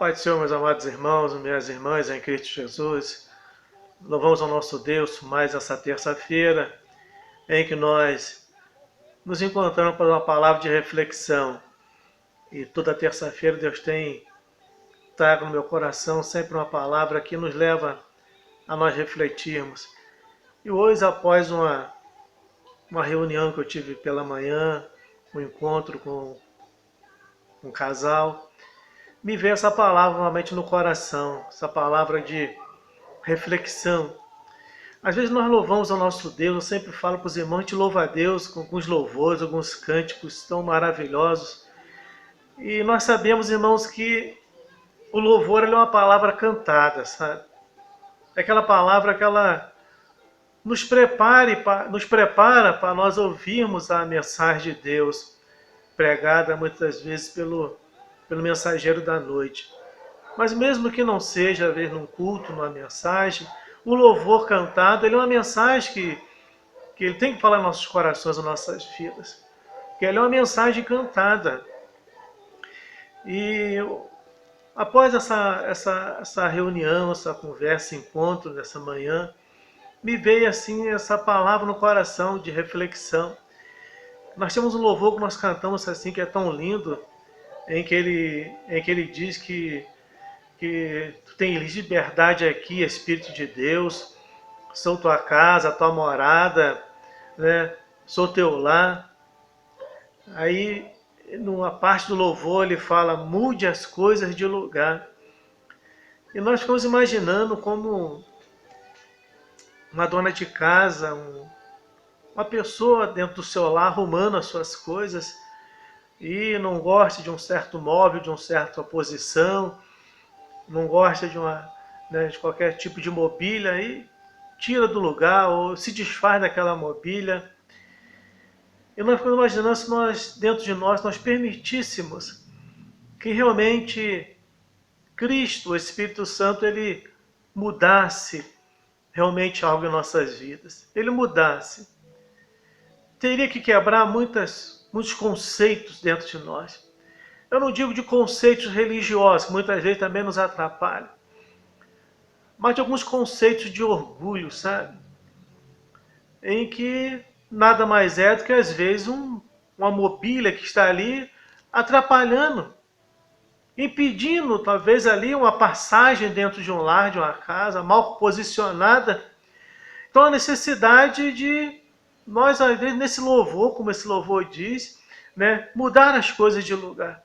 Pai do Senhor, meus amados irmãos, minhas irmãs em Cristo Jesus, louvamos ao nosso Deus mais essa terça-feira em que nós nos encontramos para uma palavra de reflexão. E toda terça-feira Deus tem trago no meu coração sempre uma palavra que nos leva a nós refletirmos. E hoje, após uma reunião que eu tive pela manhã, um encontro com um casal, me veio essa palavra novamente no coração, essa palavra de reflexão. Às vezes nós louvamos ao nosso Deus, eu sempre falo para os irmãos, a gente louva a Deus com alguns louvores, alguns cânticos tão maravilhosos. E nós sabemos, irmãos, que o louvor é uma palavra cantada, sabe? É aquela palavra que ela nos prepara para nós ouvirmos a mensagem de Deus, pregada muitas vezes pelo mensageiro da noite. Mas mesmo que não seja, às vezes, num culto, numa mensagem, o louvor cantado, ele é uma mensagem que ele tem que falar em nossos corações, em nossas vidas. Que ele é uma mensagem cantada. E após essa reunião, essa conversa, encontro nessa manhã, me veio assim essa palavra no coração de reflexão. Nós temos um louvor que nós cantamos assim, que é tão lindo, em que ele diz que tu tens liberdade aqui, Espírito de Deus, sou tua casa, tua morada, né? Sou teu lar. Aí, numa parte do louvor, ele fala, mude as coisas de lugar. E nós ficamos imaginando como uma dona de casa, uma pessoa dentro do seu lar arrumando as suas coisas e não gosta de um certo móvel, de uma certa posição, não gosta de qualquer tipo de mobília e tira do lugar ou se desfaz daquela mobília. E nós ficamos imaginando se nós, dentro de nós, nós permitíssemos que realmente Cristo, o Espírito Santo, ele mudasse realmente algo em nossas vidas. Ele mudasse. Teria que quebrar muitos conceitos dentro de nós. Eu não digo de conceitos religiosos, que muitas vezes também nos atrapalham, mas de alguns conceitos de orgulho, sabe? Em que nada mais é do que, às vezes, uma mobília que está ali atrapalhando, impedindo, talvez, ali uma passagem dentro de um lar, de uma casa, mal posicionada. Então, a necessidade de nós, às vezes, nesse louvor, como esse louvor diz, né, mudar as coisas de lugar.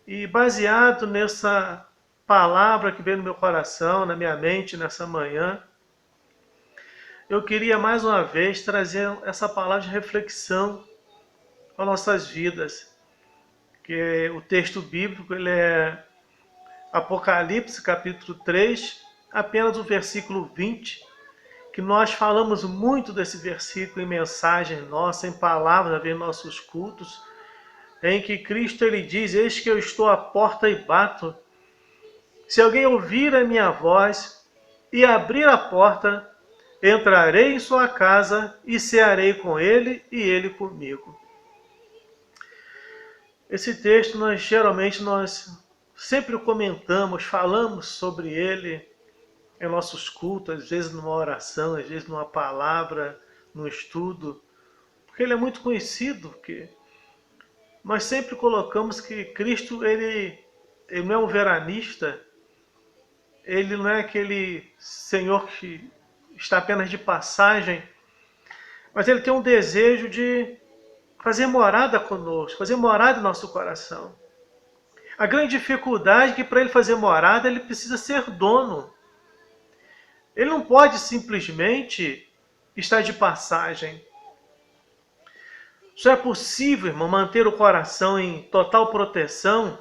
E baseado nessa palavra que veio no meu coração, na minha mente, nessa manhã, eu queria mais uma vez trazer essa palavra de reflexão para nossas vidas. Que o texto bíblico ele é Apocalipse, capítulo 3, apenas o versículo 20, que nós falamos muito desse versículo em mensagem nossa, em palavras, em nossos cultos, em que Cristo ele diz, eis que eu estou à porta e bato. Se alguém ouvir a minha voz e abrir a porta, entrarei em sua casa e cearei com ele e ele comigo. Esse texto nós sempre comentamos, falamos sobre ele em nossos cultos, às vezes numa oração, às vezes numa palavra, num estudo, porque ele é muito conhecido, porque nós sempre colocamos que Cristo ele não é um veranista, ele não é aquele Senhor que está apenas de passagem, mas ele tem um desejo de fazer morada conosco, fazer morada em nosso coração. A grande dificuldade é que para ele fazer morada, ele precisa ser dono. Ele não pode simplesmente estar de passagem. Só é possível, irmão, manter o coração em total proteção,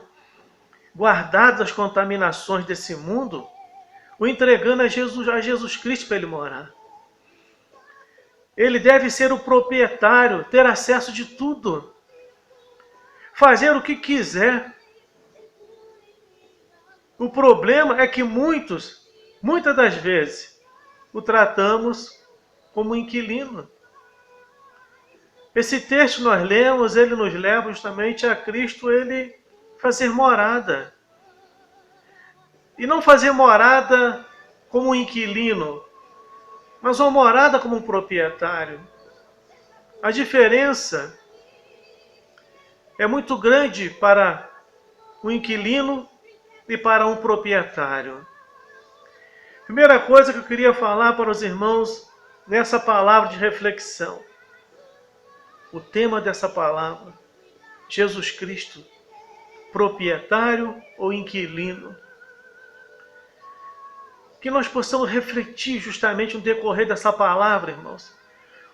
guardado das contaminações desse mundo, o entregando a Jesus Cristo para ele morar. Ele deve ser o proprietário, ter acesso de tudo, fazer o que quiser. O problema é que muitas das vezes, o tratamos como inquilino. Esse texto nós lemos, ele nos leva justamente a Cristo, ele fazer morada. e não fazer morada como um inquilino, mas uma morada como um proprietário. A diferença é muito grande para um inquilino e para um proprietário. Primeira coisa que eu queria falar para os irmãos nessa palavra de reflexão. O tema dessa palavra, Jesus Cristo, proprietário ou inquilino. Que nós possamos refletir justamente no decorrer dessa palavra, irmãos.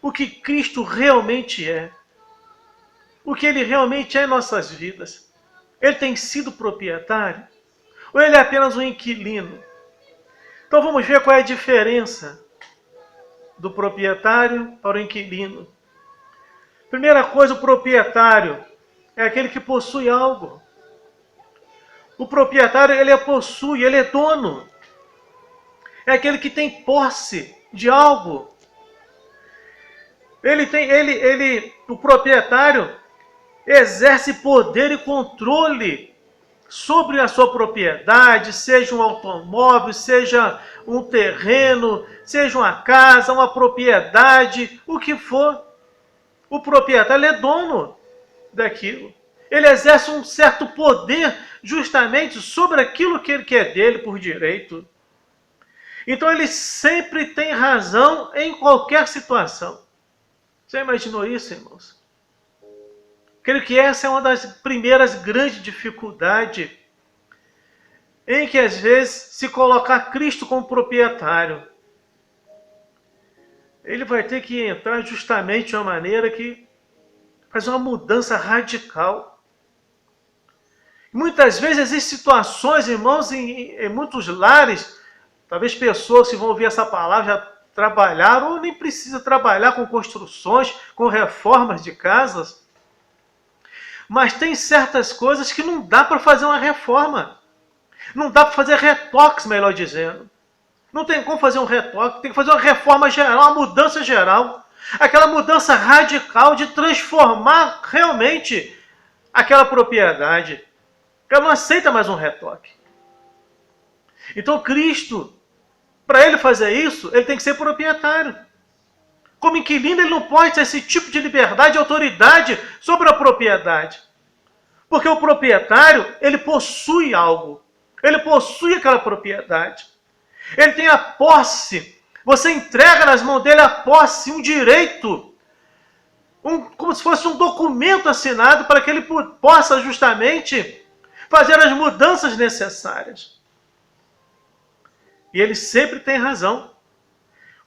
O que Cristo realmente é. O que Ele realmente é em nossas vidas. Ele tem sido proprietário? Ou Ele é apenas um inquilino? Então vamos ver qual é a diferença do proprietário para o inquilino. Primeira coisa, o proprietário é aquele que possui algo. O proprietário, ele possui, ele é dono. É aquele que tem posse de algo. O proprietário exerce poder e controle sobre a sua propriedade, seja um automóvel, seja um terreno, seja uma casa, uma propriedade, o que for. O proprietário é dono daquilo. Ele exerce um certo poder justamente sobre aquilo que ele quer dele por direito. Então ele sempre tem razão em qualquer situação. Já imaginou isso, irmãos? Creio que essa é uma das primeiras grandes dificuldades em que às vezes se colocar Cristo como proprietário. Ele vai ter que entrar justamente de uma maneira que faz uma mudança radical. Muitas vezes existem situações, irmãos, em muitos lares, talvez pessoas que vão ouvir essa palavra já trabalharam ou nem precisa trabalhar com construções, com reformas de casas. Mas tem certas coisas que não dá para fazer uma reforma. Não dá para fazer retoques, melhor dizendo. Não tem como fazer um retoque, tem que fazer uma reforma geral, uma mudança geral. Aquela mudança radical de transformar realmente aquela propriedade. Ela não aceita mais um retoque. Então Cristo, para ele fazer isso, ele tem que ser proprietário. Como inquilino, ele não pode ter esse tipo de liberdade e autoridade sobre a propriedade. Porque o proprietário, ele possui algo. Ele possui aquela propriedade. Ele tem a posse. Você entrega nas mãos dele a posse, um direito. Como se fosse um documento assinado para que ele possa justamente fazer as mudanças necessárias. E ele sempre tem razão.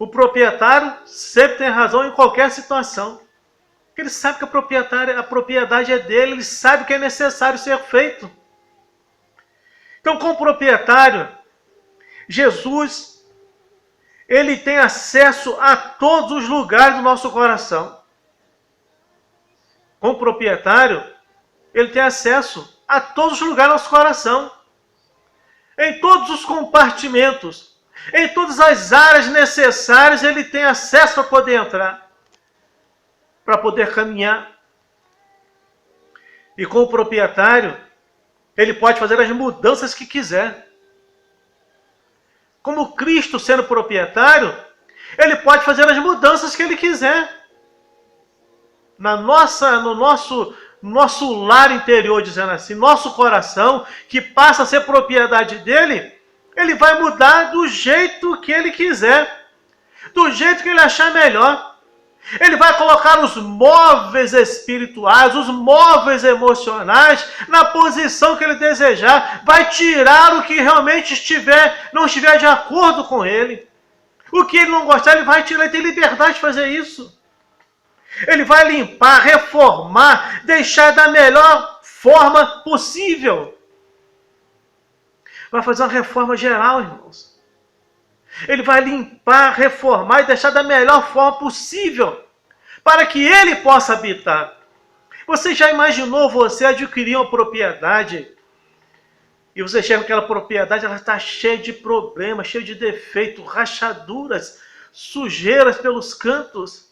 O proprietário sempre tem razão em qualquer situação. Ele sabe que a propriedade é dele, ele sabe que é necessário ser feito. Então, como proprietário, Jesus, ele tem acesso a todos os lugares do nosso coração. Como proprietário, ele tem acesso a todos os lugares do nosso coração. Em todos os compartimentos, em todas as áreas necessárias, ele tem acesso para poder entrar, para poder caminhar. E como proprietário, ele pode fazer as mudanças que quiser. Como Cristo sendo proprietário, ele pode fazer as mudanças que ele quiser. No nosso lar interior, dizendo assim, nosso coração, que passa a ser propriedade dele, ele vai mudar do jeito que ele quiser, do jeito que ele achar melhor. Ele vai colocar os móveis espirituais, os móveis emocionais na posição que ele desejar. Vai tirar o que realmente não estiver de acordo com ele. O que ele não gostar, ele vai tirar. Ele tem liberdade de fazer isso. Ele vai limpar, reformar, deixar da melhor forma possível. Vai fazer uma reforma geral, irmãos. Ele vai limpar, reformar e deixar da melhor forma possível para que ele possa habitar. Você já imaginou você adquirir uma propriedade e você chega naquela propriedade, ela está cheia de problemas, cheia de defeitos, rachaduras, sujeiras pelos cantos.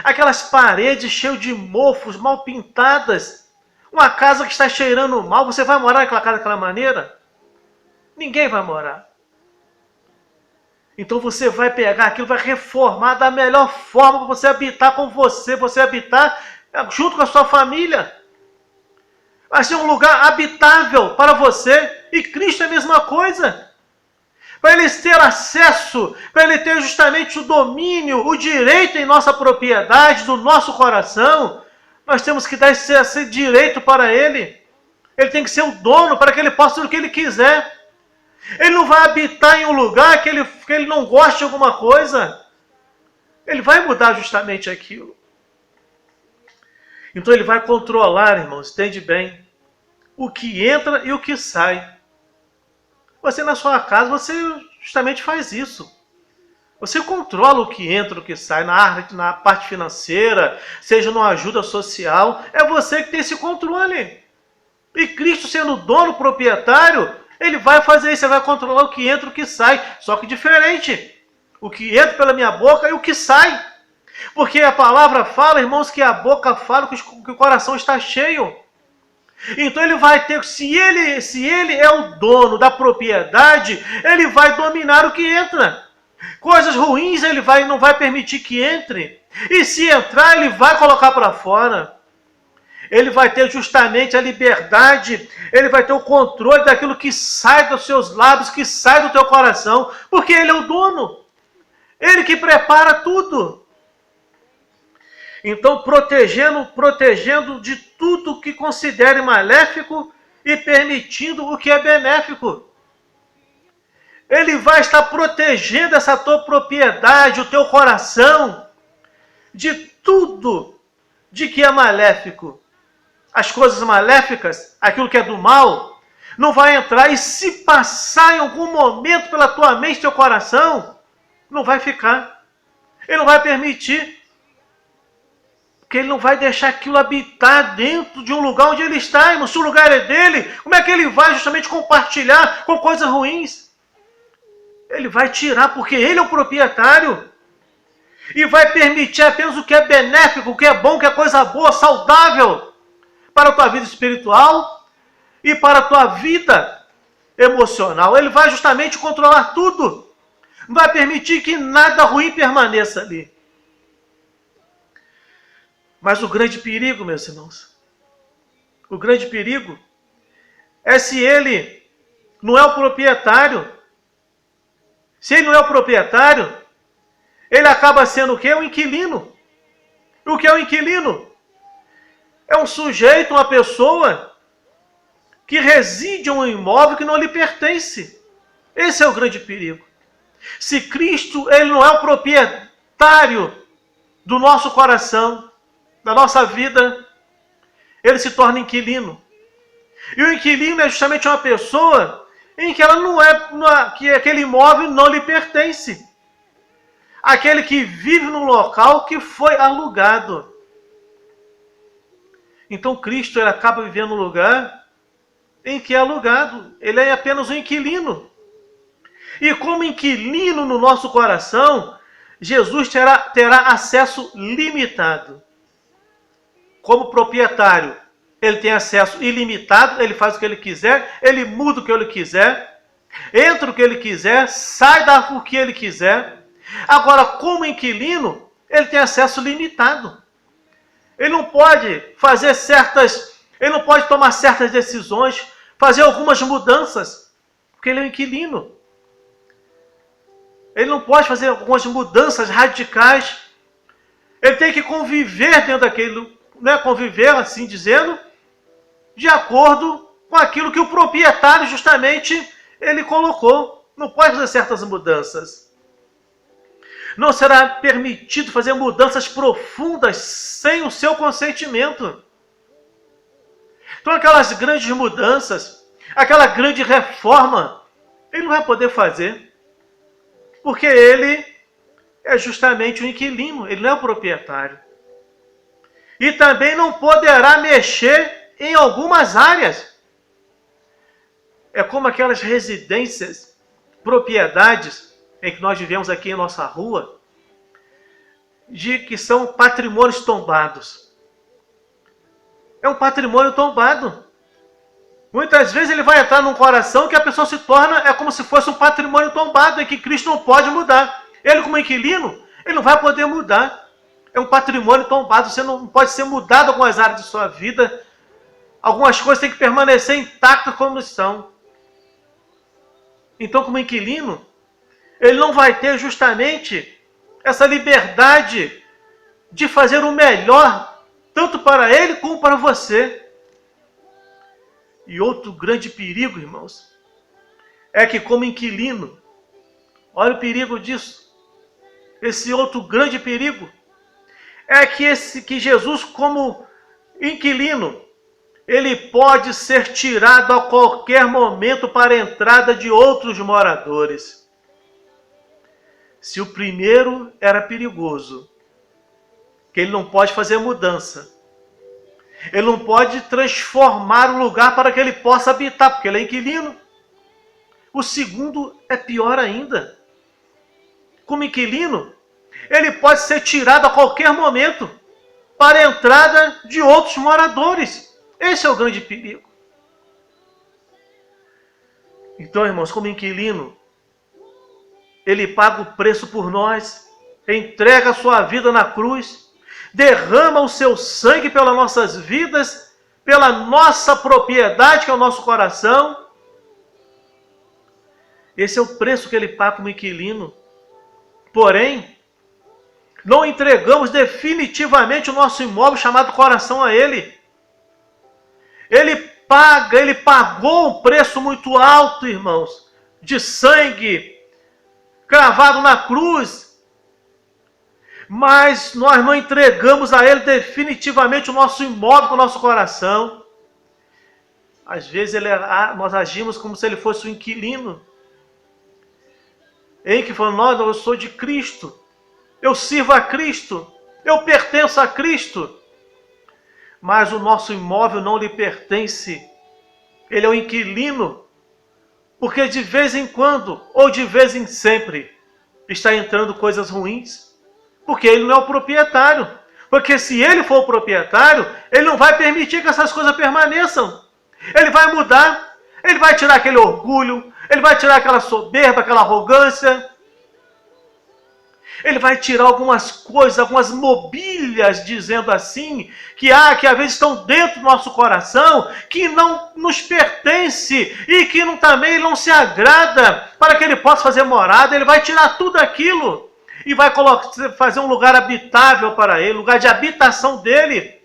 Aquelas paredes cheias de mofos, mal pintadas. Uma casa que está cheirando mal, você vai morar naquela casa daquela maneira? Ninguém vai morar. Então você vai pegar aquilo, vai reformar da melhor forma para você habitar com você habitar junto com a sua família. Vai ser um lugar habitável para você. E Cristo é a mesma coisa. Para ele ter acesso, para ele ter justamente o domínio, o direito em nossa propriedade, do nosso coração, nós temos que dar esse direito para ele. Ele tem que ser o dono para que ele possa fazer o que ele quiser. Ele não vai habitar em um lugar que ele não goste de alguma coisa. Ele vai mudar justamente aquilo. Então ele vai controlar, irmãos, entende bem, o que entra e o que sai. Você na sua casa, você justamente faz isso. Você controla o que entra e o que sai na parte financeira, seja numa ajuda social. É você que tem esse controle. E Cristo sendo o dono, proprietário, ele vai fazer isso, ele vai controlar o que entra e o que sai. Só que diferente. O que entra pela minha boca e o que sai. Porque a palavra fala, irmãos, que a boca fala que o coração está cheio. Então ele vai ter, se ele é o dono da propriedade, ele vai dominar o que entra. Coisas ruins ele não vai permitir que entre. E se entrar, ele vai colocar para fora. Ele vai ter justamente a liberdade, ele vai ter o controle daquilo que sai dos seus lábios, que sai do teu coração, porque ele é o dono. Ele que prepara tudo. Então, protegendo de tudo que considere maléfico e permitindo o que é benéfico. Ele vai estar protegendo essa tua propriedade, o teu coração, de tudo de que é maléfico. As coisas maléficas, aquilo que é do mal, não vai entrar. E se passar em algum momento pela tua mente, teu coração, não vai ficar. Ele não vai permitir. Porque ele não vai deixar aquilo habitar dentro de um lugar onde ele está, irmão. Se o lugar é dele, como é que ele vai justamente compartilhar com coisas ruins? Ele vai tirar, porque ele é o proprietário. E vai permitir apenas o que é benéfico, o que é bom, o que é coisa boa, saudável para a tua vida espiritual e para a tua vida emocional. Ele vai justamente controlar tudo. Não vai permitir que nada ruim permaneça ali. Mas o grande perigo, meus irmãos, o grande perigo é se ele não é o proprietário. Se ele não é o proprietário, ele acaba sendo o quê? Um inquilino. O que é um inquilino? É um sujeito, uma pessoa que reside em um imóvel que não lhe pertence. Esse é o grande perigo. Se Cristo, ele não é o proprietário do nosso coração, da nossa vida, ele se torna inquilino. E o inquilino é justamente uma pessoa em que ela que aquele imóvel não lhe pertence. Aquele que vive no local que foi alugado. Então Cristo ele acaba vivendo no lugar em que é alugado. Ele é apenas um inquilino. E como inquilino no nosso coração, Jesus terá acesso limitado. Como proprietário, ele tem acesso ilimitado, ele faz o que ele quiser, ele muda o que ele quiser, entra o que ele quiser, sai o que ele quiser. Agora, como inquilino, ele tem acesso limitado. Ele não pode ele não pode tomar certas decisões, fazer algumas mudanças, porque ele é um inquilino. Ele não pode fazer algumas mudanças radicais. Ele tem que conviver dentro daquele, conviver, assim dizendo, de acordo com aquilo que o proprietário justamente ele colocou. Não pode fazer certas mudanças. Não será permitido fazer mudanças profundas sem o seu consentimento. Então aquelas grandes mudanças, aquela grande reforma, ele não vai poder fazer. Porque ele é justamente o inquilino, ele não é o proprietário. E também não poderá mexer em algumas áreas. É como aquelas residências, propriedades, em que nós vivemos aqui em nossa rua, que são patrimônios tombados. É um patrimônio tombado. Muitas vezes ele vai entrar num coração que a pessoa se torna, é como se fosse um patrimônio tombado, em que Cristo não pode mudar. Ele, como inquilino, ele não vai poder mudar. É um patrimônio tombado, você não pode ser mudado em algumas áreas de sua vida. Algumas coisas têm que permanecer intactas como estão. Então, como inquilino, ele não vai ter justamente essa liberdade de fazer o melhor, tanto para ele como para você. E outro grande perigo, irmãos, é que como inquilino, olha o perigo disso. Esse outro grande perigo é que Jesus, como inquilino, ele pode ser tirado a qualquer momento para a entrada de outros moradores. Se o primeiro era perigoso, que ele não pode fazer mudança, ele não pode transformar o lugar para que ele possa habitar, porque ele é inquilino. O segundo é pior ainda. Como inquilino, ele pode ser tirado a qualquer momento para a entrada de outros moradores. Esse é o grande perigo. Então, irmãos, como inquilino, ele paga o preço por nós, entrega a sua vida na cruz, derrama o seu sangue pelas nossas vidas, pela nossa propriedade, que é o nosso coração. Esse é o preço que ele paga como inquilino. Porém, não entregamos definitivamente o nosso imóvel chamado coração a ele. Ele pagou um preço muito alto, irmãos, de sangue, cravado na cruz. Mas nós não entregamos a ele definitivamente o nosso imóvel, o nosso coração. Às vezes nós agimos como se ele fosse um inquilino, em que falando, não, eu sou de Cristo, eu sirvo a Cristo, eu pertenço a Cristo. Mas o nosso imóvel não lhe pertence. Ele é um inquilino, porque de vez em quando, ou de vez em sempre, está entrando coisas ruins. Porque ele não é o proprietário. Porque se ele for o proprietário, ele não vai permitir que essas coisas permaneçam. Ele vai mudar, ele vai tirar aquele orgulho, ele vai tirar aquela soberba, aquela arrogância. Ele vai tirar algumas coisas, algumas mobílias, dizendo assim, que às vezes estão dentro do nosso coração, que não nos pertence e que também não se agrada para que ele possa fazer morada. Ele vai tirar tudo aquilo e vai fazer um lugar habitável para ele, lugar de habitação dele.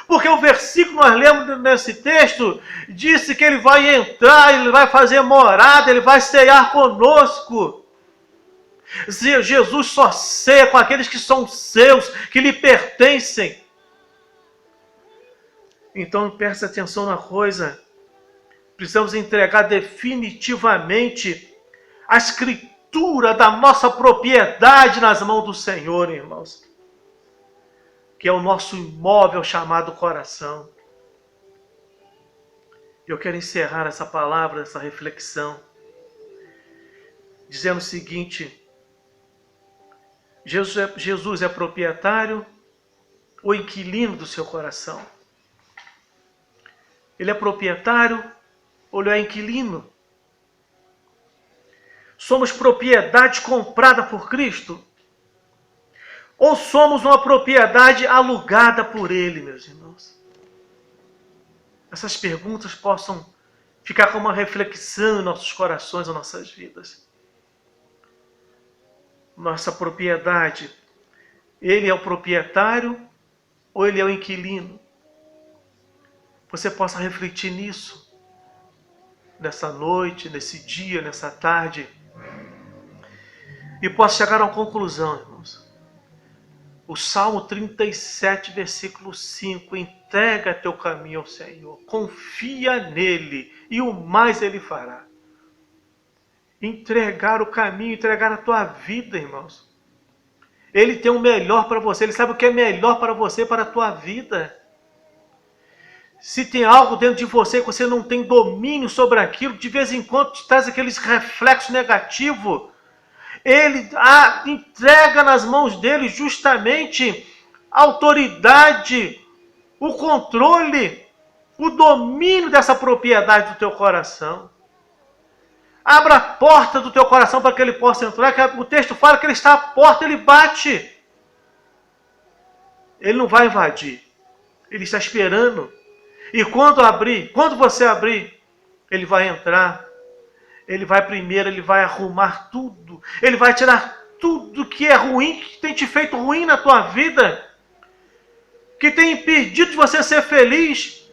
Porque o versículo que nós lemos nesse texto disse que ele vai entrar, ele vai fazer morada, ele vai cear conosco. Jesus só ceia com aqueles que são seus, que lhe pertencem. Então preste atenção na coisa. Precisamos entregar definitivamente a escritura da nossa propriedade nas mãos do Senhor, irmãos. Que é o nosso imóvel chamado coração. Eu quero encerrar essa palavra, essa reflexão, dizendo o seguinte: Jesus é proprietário ou inquilino do seu coração? Ele é proprietário ou ele é inquilino? Somos propriedade comprada por Cristo? Ou somos uma propriedade alugada por Ele, meus irmãos? Essas perguntas possam ficar como uma reflexão em nossos corações, em nossas vidas. Nossa propriedade, Ele é o proprietário ou Ele é o inquilino? Você possa refletir nisso, nessa noite, nesse dia, nessa tarde, e possa chegar a uma conclusão, irmãos. O Salmo 37, versículo 5, entrega teu caminho ao Senhor, confia nele e o mais Ele fará. Entregar o caminho, entregar a tua vida, irmãos. Ele tem o melhor para você, Ele sabe o que é melhor para você, para a tua vida. Se tem algo dentro de você que você não tem domínio sobre aquilo, de vez em quando te traz aqueles reflexos negativos, Ele entrega nas mãos dele justamente a autoridade, o controle o domínio dessa propriedade do teu coração. Abra a porta do teu coração para que ele possa entrar. O texto fala que ele está à porta, ele bate. Ele não vai invadir. Ele está esperando. E quando você abrir, ele vai entrar. Ele vai primeiro, ele vai arrumar tudo. Ele vai tirar tudo que é ruim, que tem te feito ruim na tua vida. Que tem impedido de você ser feliz.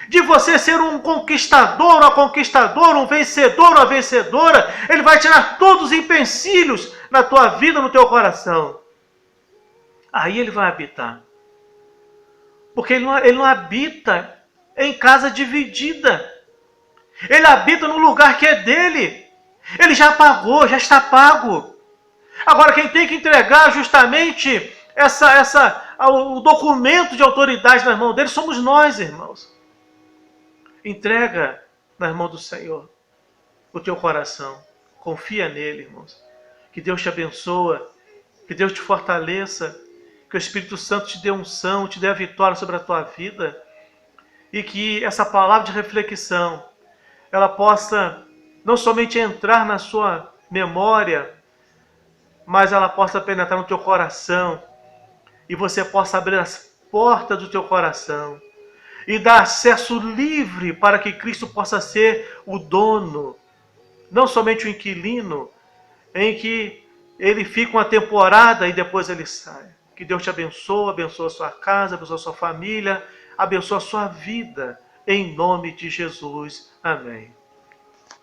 De você ser um conquistador, uma conquistadora, um vencedor, uma vencedora. Ele vai tirar todos os empecilhos na tua vida, no teu coração. Aí ele vai habitar. Porque ele não habita em casa dividida. Ele habita no lugar que é dele. Ele já pagou, já está pago. Agora quem tem que entregar justamente o documento de autoridade nas mãos dele somos nós, irmãos. Entrega nas mãos do Senhor o teu coração. Confia nele, irmãos. Que Deus te abençoe, que Deus te fortaleça, que o Espírito Santo te dê unção, te dê a vitória sobre a tua vida e que essa palavra de reflexão ela possa não somente entrar na sua memória, mas ela possa penetrar no teu coração e você possa abrir as portas do teu coração e dar acesso livre para que Cristo possa ser o dono, não somente o inquilino, em que ele fica uma temporada e depois ele sai. Que Deus te abençoe, abençoe a sua casa, abençoe a sua família, abençoe a sua vida, em nome de Jesus. Amém.